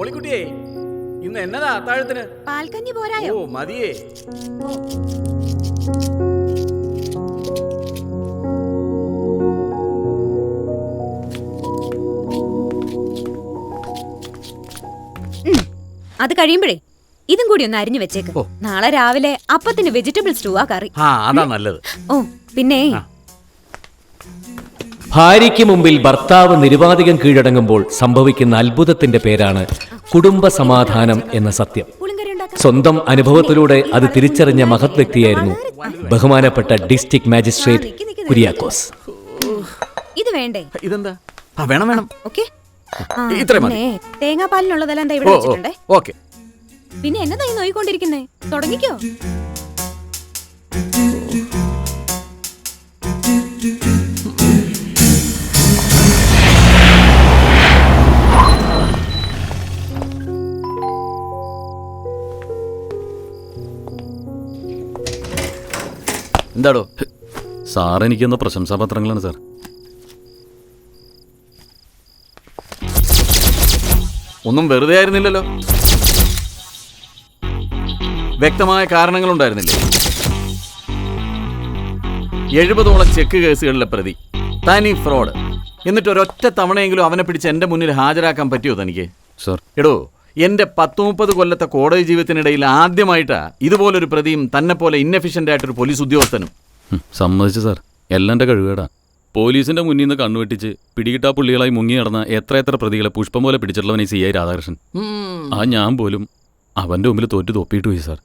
മോളിക്കുട്ടിയെ ഇന്ന് എന്നതാ അത്താഴത്തിന്? പാൽക്കഞ്ഞി പോരായോ? ഓ മതിയേ. അത് കഴിയുമ്പോഴേ ഇതും കൂടി ഒന്ന് അരിഞ്ഞു വെച്ചേക്ക്. നാളെ രാവിലെ അപ്പത്തിന് വെജിറ്റബിൾ സ്റ്റൂവാ കറി. അതാ നല്ലത്. ഓ പിന്നെ ഭാര്യയ്ക്ക് മുമ്പിൽ ഭർത്താവ് നിരുപാധികം കീഴടങ്ങുമ്പോൾ സംഭവിക്കുന്ന അത്ഭുതത്തിന്റെ പേരാണ് കുടുംബ സമാധാനം എന്ന സത്യം. സ്വന്തം അനുഭവത്തിലൂടെ അത് തിരിച്ചറിഞ്ഞ മഹത് വ്യക്തിയായിരുന്നു ബഹുമാനപ്പെട്ട ഡിസ്ട്രിക്ട് മാജിസ്ട്രേറ്റ് കുര്യാക്കോസ്. ഇത് വേണ്ടേ? ഇതെന്താ? വേണം വേണം. ഓക്കേ. ഇത്രയും മതി. തേങ്ങാപ്പാലിനുള്ളതെല്ലാം ഇവിടെ വെച്ചിട്ടുണ്ടേ. ഓക്കേ. പിന്നെ എന്നതായി നോയിക്കൊണ്ടിരിക്കുന്നേ? തുടങ്ങിക്കോ. എന്താടോ സാർ എനിക്കൊന്ന് പ്രശംസാപത്രങ്ങളാണ് സാർ. ഒന്നും വെറുതെ ആയിരുന്നില്ലല്ലോ. വ്യക്തമായ കാരണങ്ങളുണ്ടായിരുന്നില്ലേ? 70ഓളം ചെക്ക് കേസുകളിലെ പ്രതി, തനി ഫ്രോഡ്. എന്നിട്ട് ഒരൊറ്റ തവണയെങ്കിലും അവനെ പിടിച്ച് എന്റെ മുന്നിൽ ഹാജരാക്കാൻ പറ്റിയോ തനിക്ക്? സാർ എടോ, എന്റെ 10-30 കൊല്ലത്തെ കോടതി ജീവിതത്തിനിടയിൽ ആദ്യമായിട്ടാ ഇതുപോലൊരു പ്രതിയും തന്നെ പോലെ ഇന്നെഫിഷ്യന്റ് ആയിട്ടൊരു പോലീസ് ഉദ്യോഗസ്ഥനും. സമ്മതിച്ചു സാർ, എല്ലാം എൻ്റെ കഴിവേടാ. പോലീസിന്റെ മുന്നിൽ നിന്ന് കണ്ണുവെട്ടിച്ച് പിടികിട്ടാ പുള്ളികളായി മുങ്ങി നടന്ന എത്ര പ്രതികളെ പുഷ്പം പോലെ പിടിച്ചിട്ടുള്ളവൻ ഈ CI രാധാകൃഷ്ണൻ. ഞാൻ പോലും അവന്റെ മുമ്പിൽ തോറ്റു തൊപ്പിയിട്ട് പോയി സാർ.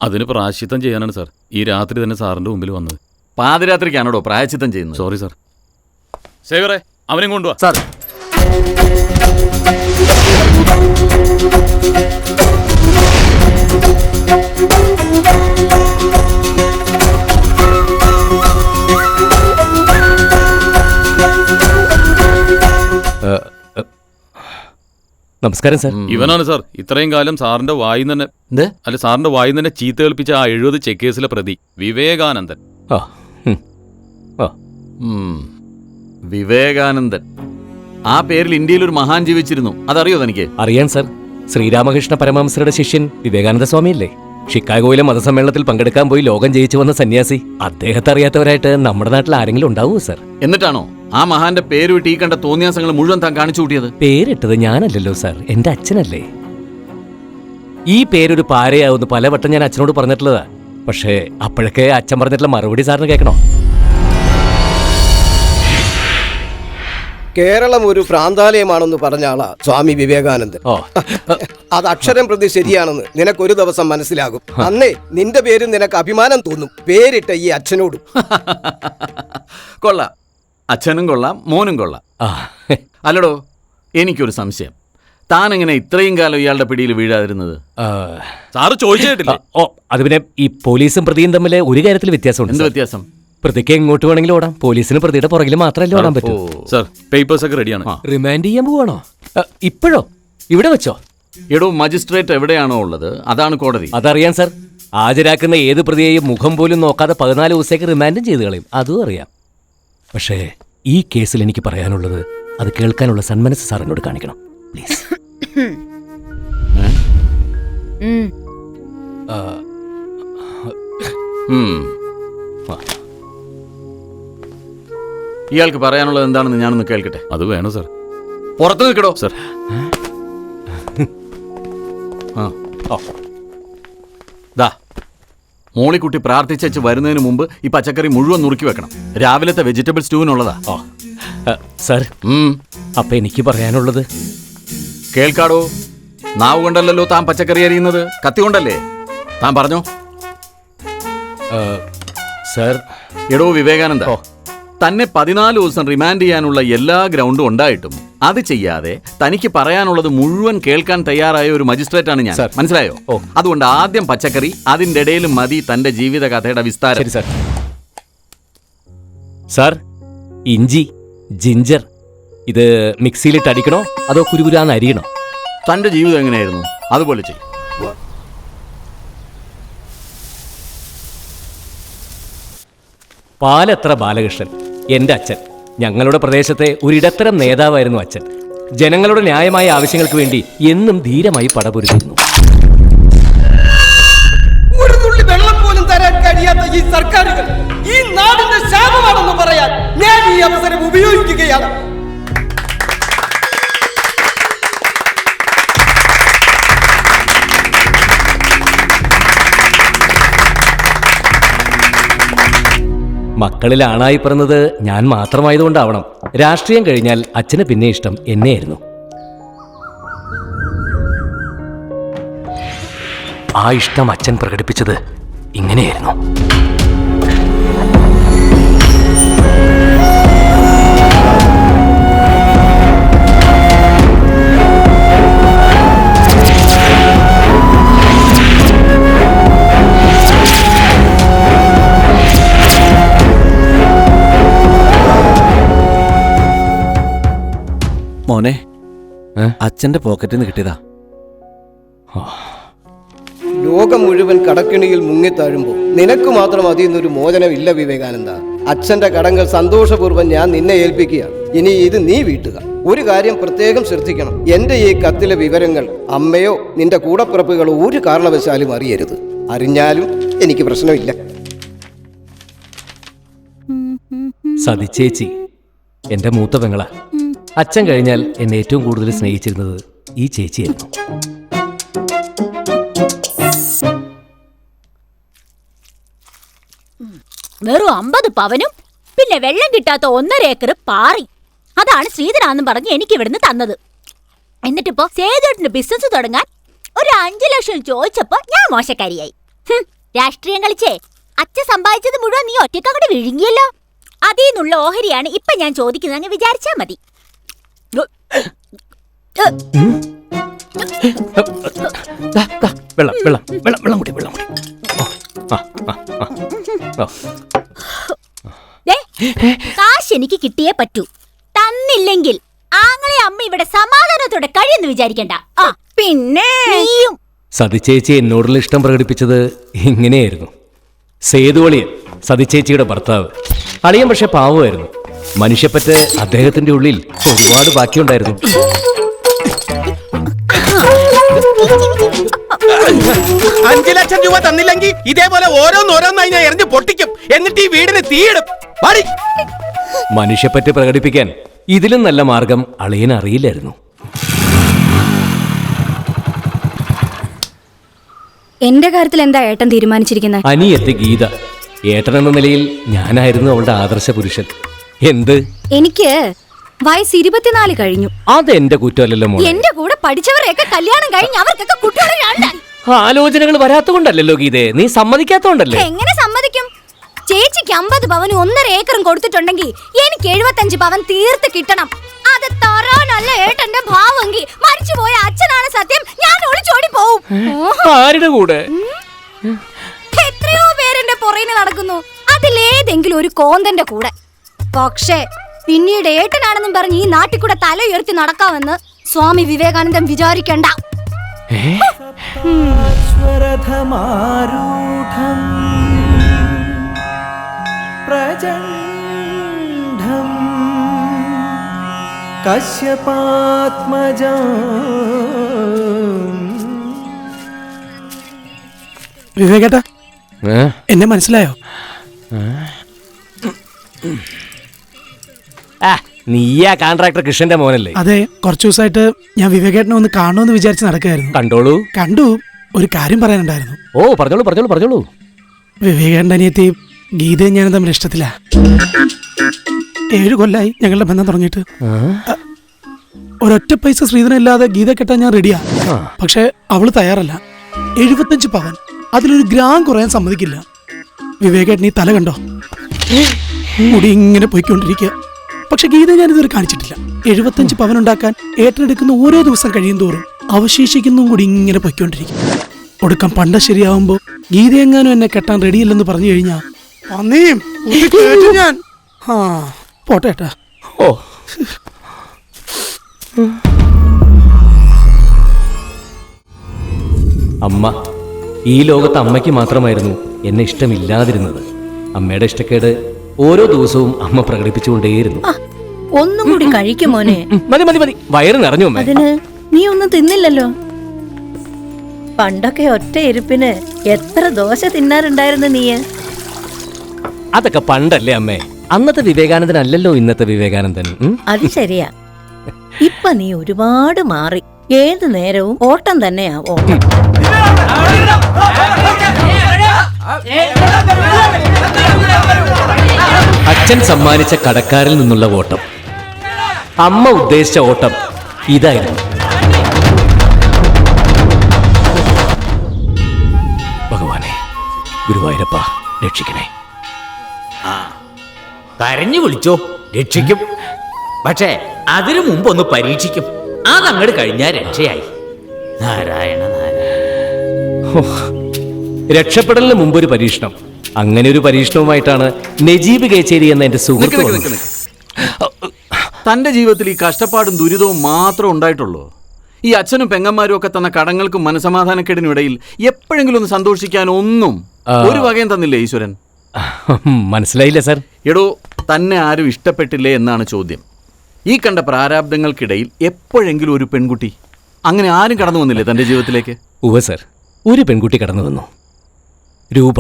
അതിന് പ്രായശ്ചിത്തം ചെയ്യാനാണ് സാർ ഈ രാത്രി തന്നെ സാറിന്റെ മുമ്പിൽ വന്നത്. പാതിരാത്രിക്കാണോ പ്രായശ്ചിത്തം ചെയ്യുന്നത്? Sorry sir. സേവറെ, അവനെ കൊണ്ടുവാ സാർ. നമസ്കാരം സാർ. ഇവനാണ് സാർ ഇത്രയും കാലം സാറിന്റെ വായിൽ തന്നെ ചീത്ത കേൾപ്പിച്ച ആ 70 ചെക്ക് കേസിലെ പ്രതി വിവേകാനന്ദൻ. വിവേകാനന്ദൻ, ആ പേരിൽ ഇന്ത്യയിൽ ഒരു മഹാൻ ജീവിച്ചിരുന്നു. അതറിയോ തനിക്ക്? അറിയാൻ സാർ. ശ്രീരാമകൃഷ്ണ പരമഹംസരുടെ ശിഷ്യൻ വിവേകാനന്ദ സ്വാമിയല്ലേ? ഷിക്കാഗോയിലെ മതസമ്മേളനത്തിൽ പങ്കെടുക്കാൻ പോയി ലോകം ജയിച്ചു വന്ന സന്യാസി. അദ്ദേഹത്തെ അറിയാത്തവരായിട്ട് നമ്മുടെ നാട്ടിൽ ആരെങ്കിലും ഉണ്ടാവുമോ സാർ? എന്നിട്ടാണോ ആ മഹാന്റെ പേര് വിട്ട് ഈ കണ്ട തോന്നിയാസങ്ങൾ മുഴുവൻ താൻ കാണിച്ചു കൂട്ടിയത്? പേരിട്ടത് ഞാനല്ലല്ലോ സാർ, എന്റെ അച്ഛനല്ലേ. ഈ പേരൊരു പാരയാവുന്ന പലവട്ടം ഞാൻ അച്ഛനോട് പറഞ്ഞിട്ടുള്ളതാ. പക്ഷേ അപ്പോഴൊക്കെ അച്ഛൻ പറഞ്ഞിട്ടുള്ള മറുപടി സാറിന് കേൾക്കണോ? കേരളം ഒരു ഭ്രാന്താലയമാണെന്ന് പറഞ്ഞ ആളാ സ്വാമി വിവേകാനന്ദൻ. അത് അക്ഷരം പ്രതി ശരിയാണെന്ന് നിനക്കൊരു ദിവസം മനസ്സിലാകും. അന്നേ നിന്റെ പേര് നിനക്ക് അഭിമാനം തോന്നും, പേരിട്ട ഈ അച്ഛനോടും. കൊള്ളാം, അച്ഛനും കൊള്ളാം, മോനും കൊള്ളാം. അല്ലടോ, എനിക്കൊരു സംശയം. താൻ എങ്ങനെ ഇത്രയും കാലം ഇയാളുടെ പിടിയിൽ വീഴാതിരുന്നത്? സാറ് ചോദിച്ചിട്ടില്ല. അത് പിന്നെ ഈ പോലീസും പ്രതിയും തമ്മിൽ ഒരു കാര്യത്തിൽ വ്യത്യാസമുണ്ട്. എന്ത് വ്യത്യാസം? പ്രതിക്ക് എങ്ങോട്ട് വേണമെങ്കിലും ഓടാം, പോലീസിന് പ്രതിയുടെ പുറകിൽ മാത്രമല്ലേ ഓടാൻ പറ്റൂ. സാർ, പേപ്പേഴ്സ് ഒക്കെ റെഡിയാണ്. റിമാൻഡ് ചെയ്യാൻ പോവാണോ? ഇപ്പോഴോ? ഇവിടെ വെച്ചോ? എടോ, മജിസ്ട്രേറ്റ് എവിടെയാണോ ഉള്ളത് അതാണ് കോടതി. അതറിയാം സാർ. ഹാജരാക്കുന്ന ഏത് പ്രതിയെയും മുഖം പോലും നോക്കാതെ 14 ദിവസത്തേക്ക് റിമാൻഡും ചെയ്ത് കളയും, അതും അറിയാം. പക്ഷേ ഈ കേസിൽ എനിക്ക് പറയാനുള്ളത് അത് കേൾക്കാനുള്ള സന്മനസ് സാർ എന്നോട് കാണിക്കണം, പ്ലീസ്. ഇയാൾക്ക് പറയാനുള്ളത് എന്താണെന്ന് ഞാനൊന്ന് കേൾക്കട്ടെ. അത് വേണം സാർ. പുറത്തു നിൽക്കടോ. സാർ, ദാ മോളിക്കുട്ടി പ്രാർത്ഥിച്ചു വരുന്നതിന് മുമ്പ് ഈ പച്ചക്കറി മുഴുവൻ നുറുക്കി വെക്കണം. രാവിലത്തെ വെജിറ്റബിൾ സ്റ്റൂവിനുള്ളതാ. സാർ, അപ്പൊ എനിക്ക് പറയാനുള്ളത് കേൾക്കാടോ. നാവ് കൊണ്ടല്ലോ താൻ പച്ചക്കറി അരിയുന്നത്, കത്തി കൊണ്ടല്ലേ. താൻ പറഞ്ഞോ. സാർ. എടോ വിവേകാനന്ദ, തന്നെ 14 ദിവസം റിമാൻഡ് ചെയ്യാനുള്ള എല്ലാ ഗ്രൗണ്ടും ഉണ്ടായിട്ടും അത് ചെയ്യാതെ തനിക്ക് പറയാനുള്ളത് മുഴുവൻ കേൾക്കാൻ തയ്യാറായ ഒരു മജിസ്ട്രേറ്റ് ആണ് ഞാൻ. മനസ്സിലായോ? അതുകൊണ്ട് ആദ്യം പച്ചക്കറി, അതിന്റെ ഇടയിലും മതി തന്റെ ജീവിത കഥയുടെ വിസ്താരം. സാർ, ഇഞ്ചി, ജിഞ്ചർ ഇത് മിക്സിയിലിട്ട് അടിക്കണോ അതോ കുരുകുരാന്ന് അരിയണോ? തന്റെ ജീവിതം എങ്ങനെയായിരുന്നു അതുപോലെ ചെയ്യും. പാലത്ര ബാലകൃഷ്ണൻ, എൻ്റെ അച്ഛൻ. ഞങ്ങളുടെ പ്രദേശത്തെ ഒരിടത്തരം നേതാവായിരുന്നു അച്ഛൻ. ജനങ്ങളുടെ ന്യായമായ ആവശ്യങ്ങൾക്ക് വേണ്ടി എന്നും ധീരമായി പടപൊരുതിയിരുന്നു. ഒരു തുള്ളി വെള്ളം പോലും തരാൻ കഴിയാത്ത ഈ സർക്കാരുകൾ ഈ നാടിന്റെ ശാപമാണെന്ന് പറയാൻ ഞാൻ ഈ അവസരം ഉപയോഗിക്കുകയാണ്. മക്കളിൽ ആണായി പിറന്നത് ഞാൻ മാത്രമായതുകൊണ്ടാവണം രാഷ്ട്രീയം കഴിഞ്ഞാൽ അച്ഛന് പിന്നെ ഇഷ്ടം എന്നെയായിരുന്നു. ആ ഇഷ്ടം അച്ഛൻ പ്രകടിപ്പിച്ചത് ഇങ്ങനെയായിരുന്നു. മോനെ, അച്ഛന്റെ പോക്കറ്റിൽ നിന്ന് കിട്ടിയതാ. ലോകം മുഴുവൻ കടക്കിണിയിൽ മുങ്ങിത്താഴുമ്പോൾ നിനക്ക് മാത്രം അതിന്നൊരു മോചനമില്ല വിവേകാനന്ദ. അച്ഛന്റെ കടങ്ങൾ സന്തോഷപൂർവ്വം ഞാൻ നിന്നെ ഏൽപ്പിക്കുക. ഇനി ഇത് നീ വീട്ടുക. ഒരു കാര്യം പ്രത്യേകം ശ്രദ്ധിക്കണം. എന്റെ ഈ കത്തിലെ വിവരങ്ങൾ അമ്മയോ നിന്റെ കൂടപ്പിറപ്പുകളോ ഒരു കാരണവശാലും അറിയരുത്. അറിഞ്ഞാലും എനിക്ക് പ്രശ്നമില്ല. സതിച്ചേച്ചി എന്റെ മൂത്ത പെങ്ങള. അച്ഛൻ കഴിഞ്ഞാൽ എന്നെ ഏറ്റവും കൂടുതൽ സ്നേഹിച്ചിരുന്നത് ഈ ചേച്ചിയായിരുന്നു. വെറും 50 പവനും പിന്നെ വെള്ളം കിട്ടാത്ത 1.5 ഏക്കർ പാറി. അതാണ് ശ്രീധരാന്നും പറഞ്ഞ് എനിക്ക് ഇവിടുന്ന് തന്നത്. എന്നിട്ടിപ്പോ സേതുവേട്ടന് ബിസിനസ് തുടങ്ങാൻ ഒരു 5 ലക്ഷം ചോദിച്ചപ്പോ ഞാൻ മോശക്കാരിയായി. രാഷ്ട്രീയം കളിച്ചേ അച്ഛൻ സമ്പാദിച്ചത് മുഴുവൻ നീ ഒറ്റക്കങ്ങോട്ട് വിഴുങ്ങിയല്ലോ. അതീന്നുള്ള ഓഹരിയാണ് ഇപ്പൊ ഞാൻ ചോദിക്കുന്നതെന്ന് വിചാരിച്ചാ മതി. വെള്ളം വെള്ളം വെള്ളം വെള്ളം കൂടി വെള്ളം കൂടി. കാശ് എനിക്ക് കിട്ടിയേ പറ്റൂ. തന്നില്ലെങ്കിൽ ആങ്ങളെ അമ്മ ഇവിടെ സമാധാനത്തോടെ കഴിയെന്ന് വിചാരിക്കണ്ട. പിന്നെ നീയും. സതിച്ചേച്ചി എന്നോടുള്ള ഇഷ്ടം പ്രകടിപ്പിച്ചത് ഇങ്ങനെയായിരുന്നു. സേതുവളിയൻ സതിച്ചേച്ചിയുടെ ഭർത്താവ്. അളിയൻ പക്ഷെ പാവമായിരുന്നു. മനുഷ്യപ്പറ്റ് അദ്ദേഹത്തിന്റെ ഉള്ളിൽ ഒരുപാട് ബാക്കിയുണ്ടായിരുന്നു. 5 ലക്ഷം രൂപ തന്നില്ലെങ്കിൽ ഇതേപോലെ ഓരോന്നോരോന്നായി ഞാൻ എറിഞ്ഞ് പൊട്ടിക്കും. എന്നിട്ട് ഈ വീടിന് തീയിടും. മനുഷ്യപ്പറ്റ് പ്രകടിപ്പിക്കാൻ ഇതിലും നല്ല മാർഗം അളിയൻ അറിയില്ലായിരുന്നു. എന്റെ കാര്യത്തിൽ എന്താ ഏട്ടൻ തീരുമാനിച്ചിരിക്കുന്നത്? അനിയത്തി ഗീത. ഏട്ടൻ എന്ന നിലയിൽ ഞാനായിരുന്നു അവളുടെ ആദർശ പുരുഷൻ. എന്ത്? എനിക്ക് വയസ്സ് 24 കഴിഞ്ഞു. അതെന്റെ കുറ്റമല്ലല്ലോ മോളെ. എന്റെ കൂടെ പഠിച്ചവരെയൊക്കെ കല്യാണം കഴിഞ്ഞ് അവർക്കൊക്കെ കുട്ടികളെ രണ്ടായി. ആലോചനകൾ വരാത്തതുകൊണ്ടല്ലോ ഗീതേ, നീ സമ്മതിക്കാത്തോണ്ടല്ലേ. എങ്ങനെ സമ്മതിക്കും? ചേച്ചിക്ക് 50 പവനും 1.5 ഏക്കറും കൊടുത്തിട്ടുണ്ടെങ്കിൽ എനിക്ക് 75 പവൻ തീർത്ത് കിട്ടണം. അത് തരാനല്ല ഏട്ടന്റെ ഭാവമെങ്കിൽ മരിച്ചുപോയ അച്ഛനാണ് സത്യം. ഞാൻ ഒളിച്ചോടി പോവും. ആരുടെ കൂടെ? എത്രയോ പേരെന്റെ പുറകിന് നടക്കുന്നു. അതിലേതെങ്കിലും ഒരു കോന്തന്റെ കൂടെ. പക്ഷേ പിന്നീട് ഏട്ടനാണെന്നും പറഞ്ഞ് ഈ നാട്ടിൽ കൂടെ തല ഉയർത്തി നടക്കാമെന്ന് സ്വാമി വിവേകാനന്ദൻ വിചാരിക്കണ്ട. വിവേകേട്ടാ, എന്നെ മനസ്സിലായോ? നീയാ കോൺട്രാക്ടർ കൃഷ്ണന്റെ മോനല്ലേ? അതെ, കുറച്ചു ദിവസമായിട്ട് ഞാൻ വിവേകേട്ടനെ ഒന്ന് കാണുമെന്ന് വിചാരിച്ച് നടക്കുകയായിരുന്നു. കണ്ടോളൂ. കണ്ടു. ഒരു കാര്യം പറയാനുണ്ടായിരുന്നു. ഓ, പറഞ്ഞോളൂ പറഞ്ഞോളൂ പറഞ്ഞോളൂ. വിവേകേട്ടൻ്റെ അനിയത്തി ഗീതയും ഞാനും തമ്മിൽ ഇഷ്ടത്തില്ല. 7 കൊല്ലായി ഞങ്ങളുടെ ബന്ധം തുടങ്ങിയിട്ട്. ഒരൊറ്റ പൈസ ശ്രീധരനില്ലാതെ ഗീത കെട്ടാൻ ഞാൻ റെഡിയാ. പക്ഷെ അവള് തയ്യാറല്ല. 75 പവൻ, അതിലൊരു ഗ്രാം കുറയാൻ സമ്മതിക്കില്ല. വിവേകേട്ടൻ ഈ തല കണ്ടോ? മുടി ഇങ്ങനെ പോയിക്കൊണ്ടിരിക്കുക. പക്ഷെ ഗീത ഞാൻ ഇതുവരെ കാണിച്ചിട്ടില്ല. 75 പവൻ ഉണ്ടാക്കാൻ ഏറ്റെടുക്കുന്ന ഓരോ ദിവസം കഴിയും തോറും അവശേഷിക്കുന്നതും കൂടി ഇങ്ങനെ പൊയ്ക്കൊണ്ടിരിക്കും. ഒടുക്കം പണ്ട ശരിയാവുമ്പോ ഗീതയെങ്ങാനും എന്നെ കെട്ടാൻ റെഡിയല്ലെന്ന് പറഞ്ഞു കഴിഞ്ഞാ ഞാൻ പോട്ടെ ഏട്ടാ. ഓ, അമ്മ. ഈ ലോകത്ത് അമ്മയ്ക്ക് മാത്രമായിരുന്നു എന്നെ ഇഷ്ടമില്ലാതിരുന്നത്. അമ്മയുടെ ഇഷ്ടക്കേട് ഓരോ ദിവസവും അമ്മ പ്രകടിപ്പിച്ചുകൊണ്ടേയിരുന്നു. ഒന്നും കൂടി കഴിക്കും മോനെ. മതി മതി മതി, വയറ് നിറഞ്ഞു അമ്മേ. അതിന് നീ ഒന്നും തിന്നില്ലല്ലോ. പണ്ടൊക്കെ ഒറ്റ ഇരിപ്പിന് എത്ര ദോശ തിന്നാറുണ്ടായിരുന്നു നീ. അതൊക്കെ പണ്ടല്ലേ അമ്മേ. അന്നത്തെ വിവേകാനന്ദൻ അല്ലല്ലോ ഇന്നത്തെ വിവേകാനന്ദൻ. അത് ശരിയാ. ഇപ്പൊ നീ ഒരുപാട് മാറി. ഏതു നേരവും ഓട്ടം തന്നെയാ ഓട്ടം. അച്ഛൻ സമ്മാനിച്ച കടക്കാരിൽ നിന്നുള്ള ഓട്ടം, അമ്മ ഉദ്ദേശിച്ച ഓട്ടം ഇതായിരുന്നു. ഭഗവാനെ, ഗുരുവായൂരപ്പ രക്ഷിക്കണേ. കരഞ്ഞു വിളിച്ചോ, രക്ഷിക്കും. പക്ഷേ അതിനു മുമ്പ് ഒന്ന് പരീക്ഷിക്കും. അതങ്ങോട്ട് കഴിഞ്ഞാൽ രക്ഷയായി. നാരായണ നാരായണ. രക്ഷപ്പെടലിന് മുമ്പൊരു പരീക്ഷണം. അങ്ങനെ ഒരു പരീക്ഷണവുമായിട്ടാണ് നജീബ് കേച്ചേരി എന്ന എന്റെ സുഹൃത്ത് വന്നത്. തന്റെ ജീവിതത്തിൽ ഈ കഷ്ടപ്പാടും ദുരിതവും മാത്രം ഉണ്ടായിട്ടുള്ളൂ. ഈ അച്ഛനും പെങ്ങന്മാരും ഒക്കെ തന്ന കടങ്ങൾക്കും മനസമാധാനക്കേടിനും ഇടയിൽ എപ്പോഴെങ്കിലും ഒന്ന് സന്തോഷിക്കാൻ ഒന്നും ഒരു വകയും തന്നില്ലേ ഈശ്വരൻ? മനസ്സിലായില്ല സാർ. എടോ, തന്നെ ആരും ഇഷ്ടപ്പെട്ടില്ലേ എന്നാണ് ചോദ്യം. ഈ കണ്ട പ്രാരാബ്ദങ്ങൾക്കിടയിൽ എപ്പോഴെങ്കിലും ഒരു പെൺകുട്ടി അങ്ങനെ ആരും കടന്നു വന്നില്ലേ തന്റെ ജീവിതത്തിലേക്ക്? ഉവ്വ് സാർ, ഒരു പെൺകുട്ടി കടന്നു വന്നു. രൂപ.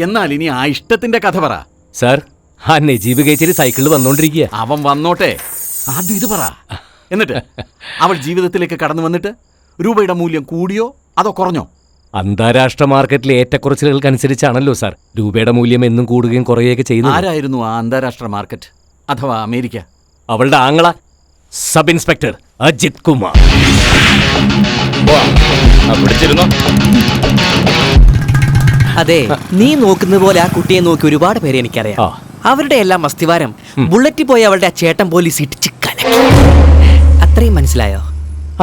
എന്നാൽ ഇനി ആ ഇഷ്ടത്തിന്റെ കഥ പറ സാർ. ആ നജീബ് കേച്ചേരി സൈക്കിളിൽ വന്നോണ്ടിരിക്കുക. അവൻ വന്നോട്ടെ, ആദ്യം ഇത് പറ. എന്നിട്ട് അവൾ ജീവിതത്തിലേക്ക് കടന്നു വന്നിട്ട് രൂപയുടെ മൂല്യം കൂടിയോ അതോ കുറഞ്ഞോ? അന്താരാഷ്ട്ര മാർക്കറ്റിലെ ഏറ്റക്കുറച്ചിലുകൾക്കനുസരിച്ചാണല്ലോ സാർ രൂപയുടെ മൂല്യം എന്നും കൂടുകയും കുറയുകയൊക്കെ ചെയ്യുന്നത്. ആരായിരുന്നു ആ അന്താരാഷ്ട്ര മാർക്കറ്റ് അഥവാ അമേരിക്ക? അവളുടെ ആങ്ങള സബ് ഇൻസ്പെക്ടർ അജിത് കുമാർ. അതെ, നീ നോക്കുന്നത് പോലെ ആ കുട്ടിയെ നോക്കി ഒരുപാട് പേരെ എനിക്കറിയാം. അവരുടെ എല്ലാം അസ്ഥിവാരം ബുള്ളറ്റിൽ പോയി അവളുടെ ആ ചേട്ടൻ പോലീസ് ഇടിച്ച് കലക്കി. അത്രയും മനസ്സിലായോ?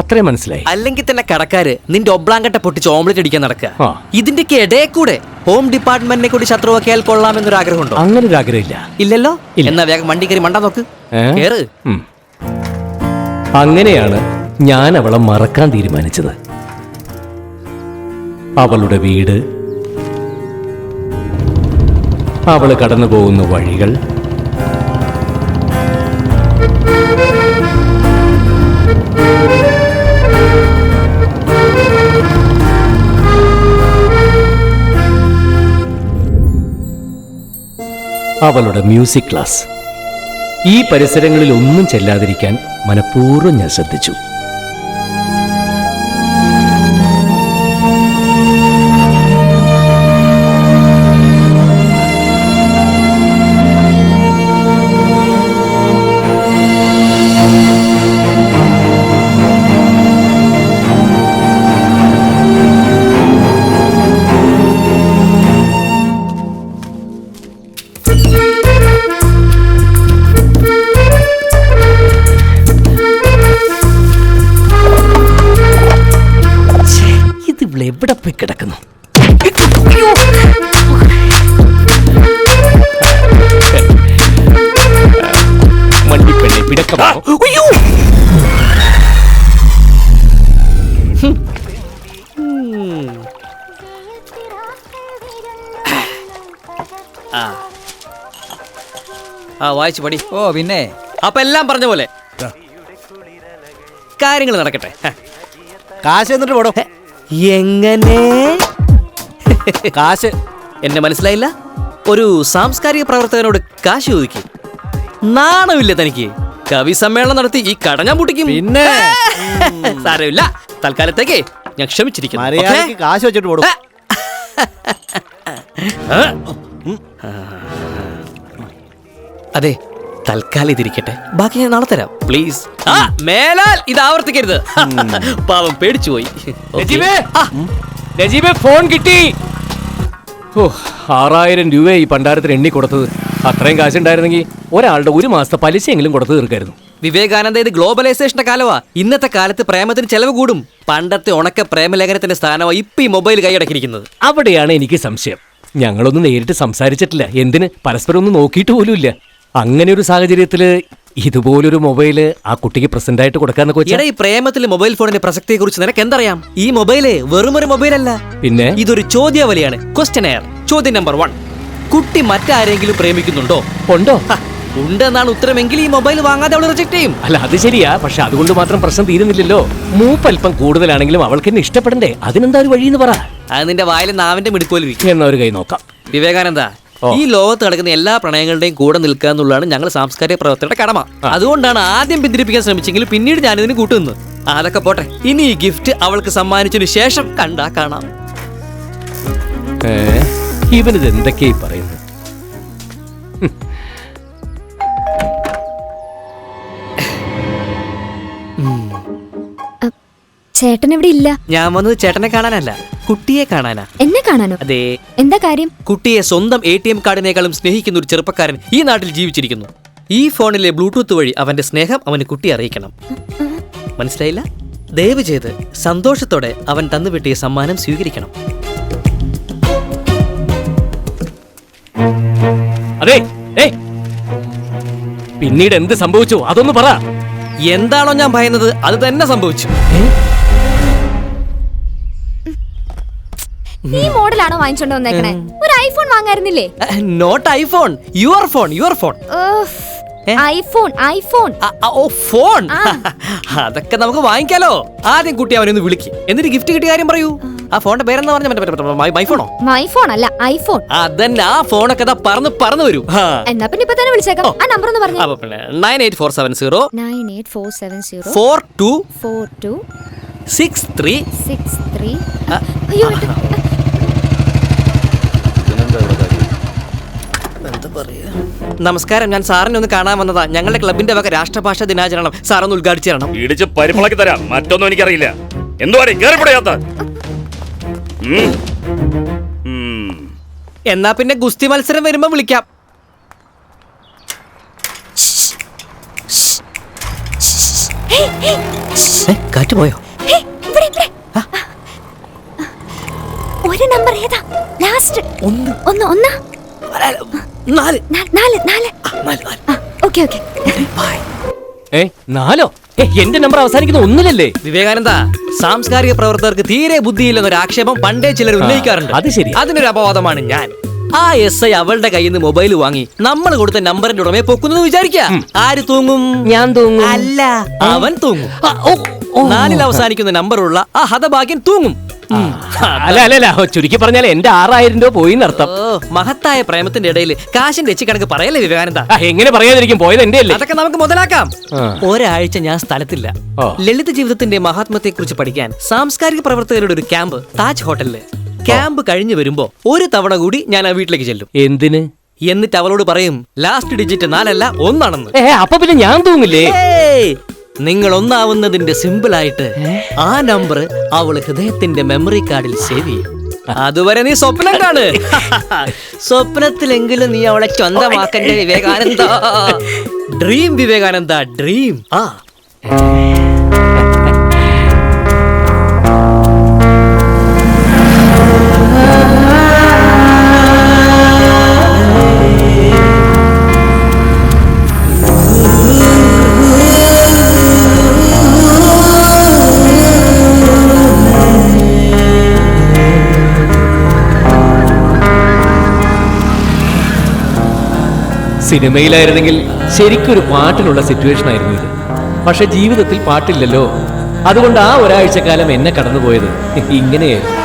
അത്രയും മനസ്സിലായി. അല്ലെങ്കിൽ തന്നെ കടക്കാര് നിന്റെ ഒബ്ലാങ്കട്ട പൊട്ടിച്ച് ഓംലെറ്റ് അടിക്കാൻ നടക്കുക. ഇതിന്റെയൊക്കെ ഇടയിൽ കൂടെ ഹോം ഡിപ്പാർട്ട്മെന്റിനെ കൂടി ശത്രുവാക്കിയാൽ കൊള്ളാമെന്നൊരു ആഗ്രഹമുണ്ടോ? അങ്ങനെ ഒരു ആഗ്രഹമില്ല. ഇല്ലല്ലോ. എന്നാ വേഗം വണ്ടി കയറി മണ്ടാ നോക്ക്. കേറ്. അങ്ങനെയാണ് ഞാൻ അവളെ മറക്കാൻ തീരുമാനിച്ചത്. അവളുടെ വീട്, അവള് കടന്നു പോകുന്ന വഴികൾ, അവളുടെ മ്യൂസിക് ക്ലാസ്. ഈ പരിസരങ്ങളിൽ ഒന്നും ചെല്ലാതിരിക്കാൻ മനഃപൂർവ്വം ഞാൻ ശ്രദ്ധിച്ചു. എവിടെ പോയി കിടക്കുന്നു? മണ്ടിപ്പെണ്ണെ പിടക്കമോ? വായിച്ചു പടി. ഓ പിന്നെ അപ്പൊ എല്ലാം പറഞ്ഞ പോലെ കാര്യങ്ങൾ നടക്കട്ടെ. കാശ് എന്നിട്ട് പോടോ. എങ്ങനെ? കാശ് എന്നെ മനസ്സിലായില്ല. ഒരു സാംസ്കാരിക പ്രവർത്തകനോട് കാശ് ചോദിക്കും. നാണമില്ല തനിക്ക്? കവി സമ്മേളനം നടത്തി ഈ കട ഞാൻ പൊട്ടിക്കും. പിന്നെ സാരമില്ല, തൽക്കാലത്തേക്ക് ഞാൻ ക്ഷമിച്ചിരിക്കുന്നു. കാശ് വെച്ചിട്ട് പോടും. അതെ, തൽക്കാലം ഇതിരിക്കട്ടെ, ബാക്കി ഞാൻ നാളെ തരാം പ്ലീസ്. മേലാൽ ഇത് ആവർത്തിക്കരുത്. പാവം പേടിച്ചു പോയി. ഫോൺ കിട്ടി. 6000 രൂപ ഈ പണ്ടാരത്തിന് എണ്ണി കൊടുത്തത്. അത്രയും കാശുണ്ടായിരുന്നെങ്കിൽ ഒരാളുടെ ഒരു മാസത്തെ പലിശയെങ്കിലും കൊടുത്തു തീർക്കായിരുന്നു. വിവേകാനന്ദ, ഇത് ഗ്ലോബലൈസേഷന്റെ കാലമാ. ഇന്നത്തെ കാലത്ത് പ്രേമത്തിന് ചെലവ് കൂടും. പണ്ടത്തെ ഉണക്ക പ്രേമലേഖനത്തിന്റെ സ്ഥാനമാണ് ഇപ്പൊ ഈ മൊബൈൽ കൈയടക്കിയിരിക്കുന്നത്. അവിടെയാണ് എനിക്ക് സംശയം. ഞങ്ങളൊന്നും നേരിട്ട് സംസാരിച്ചിട്ടില്ല. എന്തിന്, പരസ്പരം ഒന്നും നോക്കിയിട്ട് പോലുമില്ല. അങ്ങനെ ഒരു സാഹചര്യത്തില് ഇതുപോലൊരു മൊബൈല് ആ കുട്ടിക്ക് പ്രസന്റ് ആയിട്ട് കൊടുക്കാന്നൊക്കെ വെച്ചാൽ ഈ പ്രേമത്തിൽ മൊബൈൽ ഫോണിന്റെ പ്രസക്തിയെ കുറിച്ച് നിനക്ക് എന്തറിയാം? ഈ മൊബൈല് വെറുമൊരു മൊബൈലല്ല, പിന്നെ ഇതൊരു ചോദ്യാവലിയാണ്. ക്വസ്റ്റ്യനെയർ. ചോദ്യം നമ്പർ 1, കുട്ടി മറ്റാരെങ്കിലും പ്രേമിക്കുന്നുണ്ടോ? ഉണ്ടോ? ഉണ്ടെന്നാണ് ഉത്തരമെങ്കിൽ ഈ മൊബൈൽ വാങ്ങാതെ അവൾ റിജക്ട് ചെയ്യും. അല്ല, അത് ശരിയാ. പക്ഷെ അതുകൊണ്ട് മാത്രം പ്രശ്നം തീരുന്നില്ലല്ലോ. മൂപ്പൽപ്പം കൂടുതലാണെങ്കിലും അവൾക്ക് എന്നെ ഇഷ്ടപ്പെടണ്ടേ? അതിനെന്താ ഒരു വഴിയെന്ന് പറ. അത് നിന്റെ വായിൽ നാവിന്റെ മിടുക്കോലിരിക്കും. എന്നാ ഒരു കൈ നോക്കാം. വിവേകാനന്ദ, ഈ ലോകത്ത് നടക്കുന്ന എല്ലാ പ്രണയങ്ങളുടെയും കൂടെ നിൽക്കുക എന്നുള്ളതാണ് ഞങ്ങൾ സാംസ്കാരിക പ്രവർത്തകരുടെ കടമ. അതുകൊണ്ടാണ് ആദ്യം പിന്തിരിപ്പിക്കാൻ ശ്രമിച്ചെങ്കിൽ പിന്നീട് ഞാനിതിന് കൂട്ടുന്നു. അതൊക്കെ പോട്ടെ, ഇനി ഈ ഗിഫ്റ്റ് അവൾക്ക് സമ്മാനിച്ചതിന് ശേഷം കണ്ടാ കാണാം. ഇവനിത് എന്തൊക്കെയായി പറയുന്നത്? ചേട്ടൻ ഇവിടെ ഇല്ല. ഞാൻ വന്നത് ചേട്ടനെ കാണാനല്ല, കുട്ടിയെ കാണാനാ. എന്നെ കാണാനോ? അതെ. എന്താ കാര്യം? കുട്ടിയെ സ്വന്തം ATM കാർഡിനേക്കാളും സ്നേഹിക്കുന്ന ഒരു ചെറുപ്പക്കാരൻ ഈ നാട്ടിൽ ജീവിച്ചിരിക്കുന്നു. ഈ ഫോണിലെ ബ്ലൂടൂത്ത് വഴി അവന്റെ സ്നേഹം അവന് കുട്ടി അറിയിക്കണം. മനസ്സിലായില്ല? ദയവ് ചെയ്ത് സന്തോഷത്തോടെ അവൻ തന്നുവിട്ടിയ സമ്മാനം സ്വീകരിക്കണം. അതെ, പിന്നീട് എന്ത് സംഭവിച്ചു അതൊന്ന് പറ. എന്താണോ ഞാൻ പറയുന്നത് അത് തന്നെ സംഭവിച്ചു. ഈ മോഡലാണോ വാങ്ങിച്ചോണ്ട് വന്നേക്കണേ? ഒരു ഐഫോൺ വാങ്ങായിരുന്നില്ലേ? Not iPhone, your phone. IPhone. Oh, phone. അതൊക്കെ നമുക്ക് വാങ്ങിക്കാലോ. ആദ്യം കുട്ടി അവനൊന്ന് വിളിക്ക്, എന്നിട്ട് ഗിഫ്റ്റ് കിട്ടിയ കാര്യം പറയൂ. ആ ഫോണിന്റെ പേരെന്ന് പറഞ്ഞ മൈഫോണോ? മൈഫോൺ അല്ല, ഐഫോൺ. അതന്നെ, ആ ഫോണൊക്കെ പറന്ന് വരും. എന്നാ പിന്നെ ഇപ്പൊ തന്നെ വിളിച്ചേക്കാം. ആ നമ്പർ ഒന്ന് പറഞ്ഞു. 98470 98470 42 63. അയ്യോ, നമസ്കാരം, ഞാൻ സാറിനെ ഒന്ന് കാണാൻ വന്നതാ. ഞങ്ങളുടെ ക്ലബിന്റെ വക രാഷ്ട്രഭാഷാ ദിനാചരണം സാറൊന്ന് ഉദ്ഘാടിച്ചു തരണം. ഇടിച്ച് പരിപ്പളാക്കി തരാം, മറ്റൊന്നും എനിക്കറിയില്ല. എന്തുവാടി കേറിപ്പടയാത്ത? എന്നാ പിന്നെ ഗുസ്തി മത്സരം വരുമ്പോ വിളിക്കാം. കാറ്റ് പോയോ? ഒരു നമ്പർ ഏതാ? ലാസ്റ്റ് 1. 4. ഓക്കെ. 4? എന്റെ നമ്പർ അവസാനിക്കുന്ന 1-ലല്ലേ? വിവേകാനന്ദ, സാംസ്കാരിക പ്രവർത്തകർക്ക് തീരെ ബുദ്ധിയില്ലെന്നൊരു ആക്ഷേപം പണ്ടേ ചിലർ ഉന്നയിക്കാറുണ്ട്. അത് ശരി. അതിനൊരു അപവാദമാണ് ഞാൻ. ആ SI അവളുടെ കയ്യിൽ നിന്ന് മൊബൈൽ വാങ്ങി നമ്മൾ കൊടുത്ത നമ്പറിന്റെ ഉടമയെ പൊക്കുന്നു വിചാരിക്കാം. ആര് തൂങ്ങും? ഞാൻ തൂങ്ങും. അല്ല, അവൻ തൂങ്ങും. 4-ൽ അവസാനിക്കുന്ന നമ്പറുള്ള ആ ഹതഭാഗ്യൻ തൂങ്ങും. അല്ല, ചുരുക്കി പറഞ്ഞാൽ എന്റെ 6000 രൂപ പോയി എന്നർത്ഥം. മഹത്തായ പ്രേമത്തിന്റെ ഇടയിൽ കാശിന്റെ കണക്ക് പറയല്ലേ വിവേകാനന്ദ? എങ്ങനെ പറയാതിരിക്കും? പോയത് എന്റെ അല്ലേ? അതൊക്കെ നമുക്ക് മുതലാക്കാം. ഒരാഴ്ച ഞാൻ സ്ഥലത്തില്ല. ലളിത ജീവിതത്തിന്റെ മഹാത്മത്തെ കുറിച്ച് പഠിക്കാൻ സാംസ്കാരിക പ്രവർത്തകരുടെ ഒരു ക്യാമ്പ് താജ് ഹോട്ടലില്. ക്യാമ്പ് കഴിഞ്ഞു വരുമ്പോ ഒരു തവണ കൂടി ഞാൻ ആ വീട്ടിലേക്ക് ചെല്ലും. എന്തിന്? എന്നിട്ട് അവളോട് പറയും ലാസ്റ്റ് ഡിജിറ്റ് 4 അല്ല 1 ആണെന്ന്. അപ്പൊ പിന്നെ ഞാൻ തൂങ്ങില്ലേ? നിങ്ങൾ ഒന്നാവുന്നതിന്റെ സിമ്പിളായിട്ട് ആ നമ്പർ അവള് ഹൃദയത്തിന്റെ മെമ്മറി കാർഡിൽ സേവ് ചെയ്യും. അതുവരെ നീ സ്വപ്നം കാണ്. സ്വപ്നത്തിലെങ്കിലും നീ അവളെ സ്വന്തമാക്കണ്ടേ വിവേകാനന്ദ? Dream Vivekananda, dream. സിനിമയിലായിരുന്നെങ്കിൽ ശരിക്കൊരു പാട്ടിനുള്ള സിറ്റുവേഷൻ ആയിരുന്നു ഇത്. പക്ഷെ ജീവിതത്തിൽ പാട്ടില്ലല്ലോ. അതുകൊണ്ട് ആ ഒരാഴ്ചക്കാലം എന്നെ കടന്നുപോയത് ഇങ്ങനെയായിരുന്നു.